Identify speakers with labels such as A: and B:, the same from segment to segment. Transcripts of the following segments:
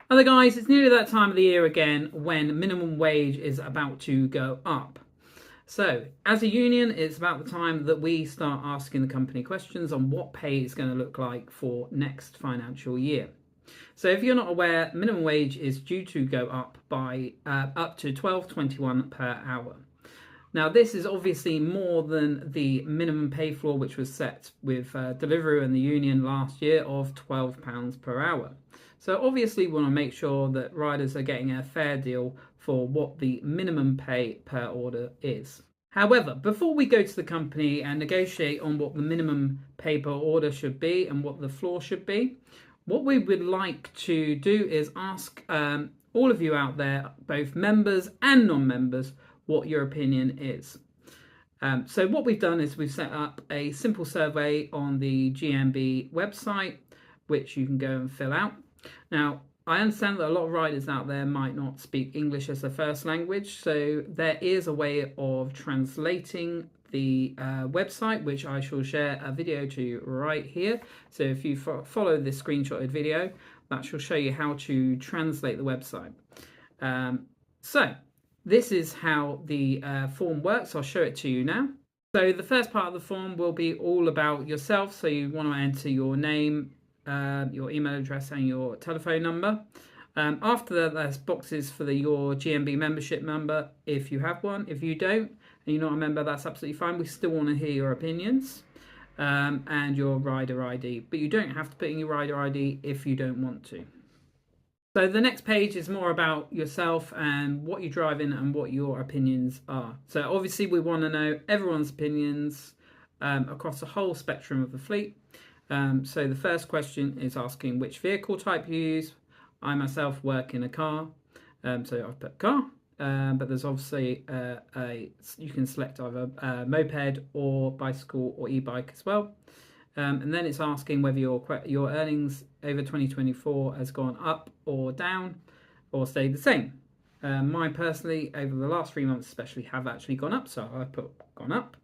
A: Hello guys, it's nearly that time of the year again when minimum wage is about to go up. So, as a union, it's about the time that we start asking the company questions on what pay is going to look like for next financial year. So, if you're not aware, minimum wage is due to go up by up to 12.21 per hour. Now, this is obviously more than the minimum pay floor, which was set with Deliveroo and the union last year of £12 per hour. So, obviously, we want to make sure that riders are getting a fair deal for what the minimum pay per order is. However, before we go to the company and negotiate on what the minimum pay per order should be and what the floor should be, what we would like to do is ask all of you out there, both members and non-members, what your opinion is. So what we've done is we've set up a simple survey on the GMB website, which you can go and fill out. Now, I understand that a lot of riders out there might not speak English as their first language, so there is a way of translating the website, which I shall share a video to you right here. So if you follow this screenshotted video, that shall show you how to translate the website. So this is how the form works. I'll show it to you now. So the first part of the form will be all about yourself. So you want to enter your name, your email address and your telephone number. After that, there's boxes for your GMB membership number if you have one. If you don't and you're not a member, that's absolutely fine. We still want to hear your opinions and your rider ID. But you don't have to put in your rider ID if you don't want to. So the next page is more about yourself and what you're driving and what your opinions are. So obviously we want to know everyone's opinions across the whole spectrum of the fleet. So the first question is asking which vehicle type you use. I myself work in a car, so I've put car. But there's obviously you can select either a moped or bicycle or e-bike as well. And then it's asking whether your earnings over 2024 has gone up or down or stayed the same. Mine personally, over the last 3 months especially, have actually gone up, so I put gone up.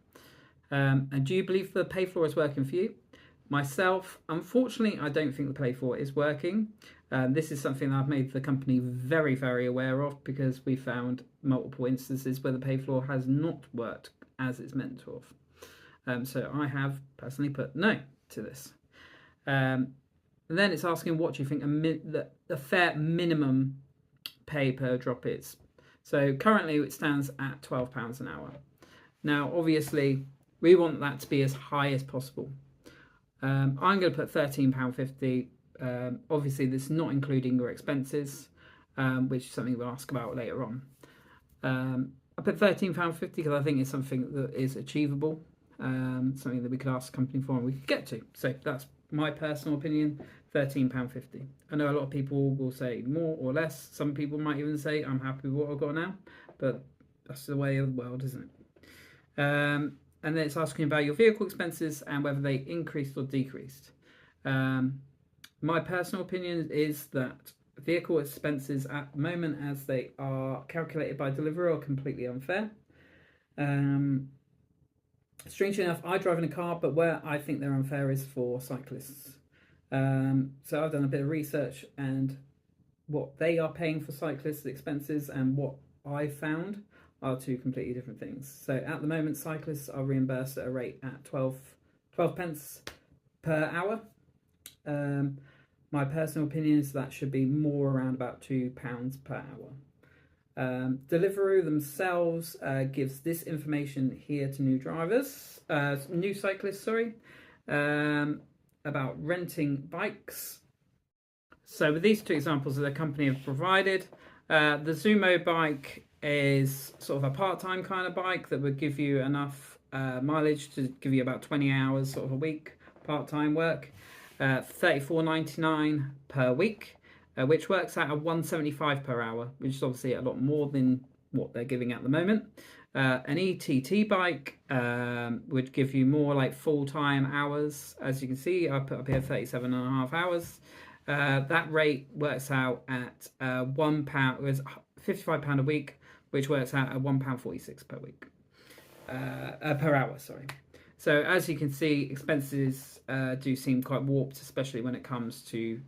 A: And do you believe the pay floor is working for you? Myself, unfortunately, I don't think the pay floor is working. This is something that I've made the company very, very aware of because we found multiple instances where the pay floor has not worked as it's meant to have. So I have personally put no to this. And then it's asking what do you think the fair minimum pay per drop is. So currently it stands at £12 an hour. Now, obviously, we want that to be as high as possible. I'm going to put £13.50. Obviously, this is not including your expenses, which is something we'll ask about later on. I put £13.50 because I think it's something that is achievable. Something that we could ask the company for and we could get to. So that's my personal opinion, £13.50. I know a lot of people will say more or less. Some people might even say, I'm happy with what I've got now. But that's the way of the world, isn't it? And then it's asking about your vehicle expenses and whether they increased or decreased. My personal opinion is that vehicle expenses at the moment, as they are calculated by Deliveroo, are completely unfair. Strangely enough, I drive in a car, but where I think they're unfair is for cyclists. So I've done a bit of research and what they are paying for cyclists' expenses and what I found are two completely different things. So at the moment, cyclists are reimbursed at a rate at 12 pence per hour. My personal opinion is that should be more around about £2 per hour. Deliveroo themselves gives this information here to new cyclists, about renting bikes. So with these two examples that the company have provided, the Zumo bike is sort of a part-time kind of bike that would give you enough mileage to give you about 20 hours sort of a week part-time work, $34.99 per week. Which works out at $175 per hour, which is obviously a lot more than what they're giving at the moment. An ETT bike would give you more like full-time hours. As you can see, I put up here 37.5 hours. That rate works out at £1. It was £55 a week, which works out at £1.46 per week. Per hour, sorry. So as you can see, expenses do seem quite warped, especially when it comes to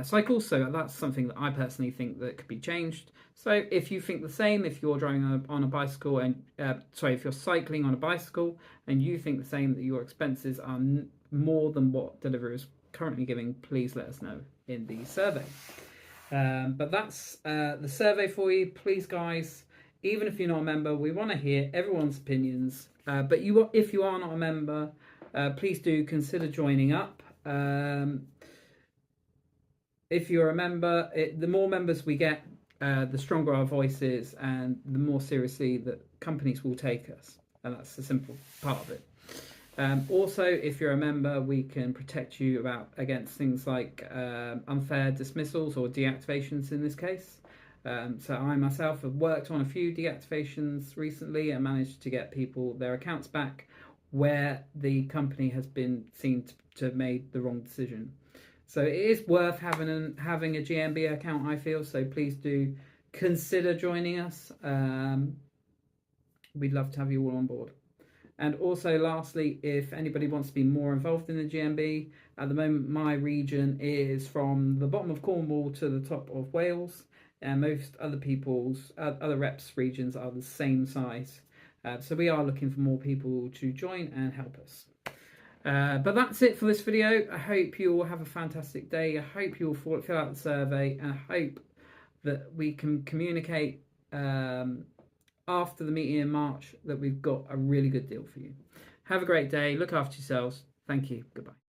A: cycle. So that's something that I personally think that could be changed. So if you think the same, if you're driving on a bicycle and if you're cycling on a bicycle and you think the same, that your expenses are more than what Deliveroo is currently giving, please let us know in the survey. But that's the survey for you. Please, guys, even if you're not a member, we want to hear everyone's opinions. But if you are not a member, please do consider joining up. If you're a member, the more members we get, the stronger our voice is, and the more seriously that companies will take us. And that's the simple part of it. Also, if you're a member, we can protect you against things like unfair dismissals or deactivations in this case. So I myself have worked on a few deactivations recently and managed to get people their accounts back where the company has been seen to have made the wrong decision. So it is worth having a GMB account, I feel. So please do consider joining us. We'd love to have you all on board. And also, lastly, if anybody wants to be more involved in the GMB, at the moment my region is from the bottom of Cornwall to the top of Wales, and most other reps regions are the same size. So we are looking for more people to join and help us. But that's it for this video. I hope you all have a fantastic day. I hope you all fill out the survey, and I hope that we can communicate after the meeting in March that we've got a really good deal for you. Have a great day. Look after yourselves. Thank you. Goodbye.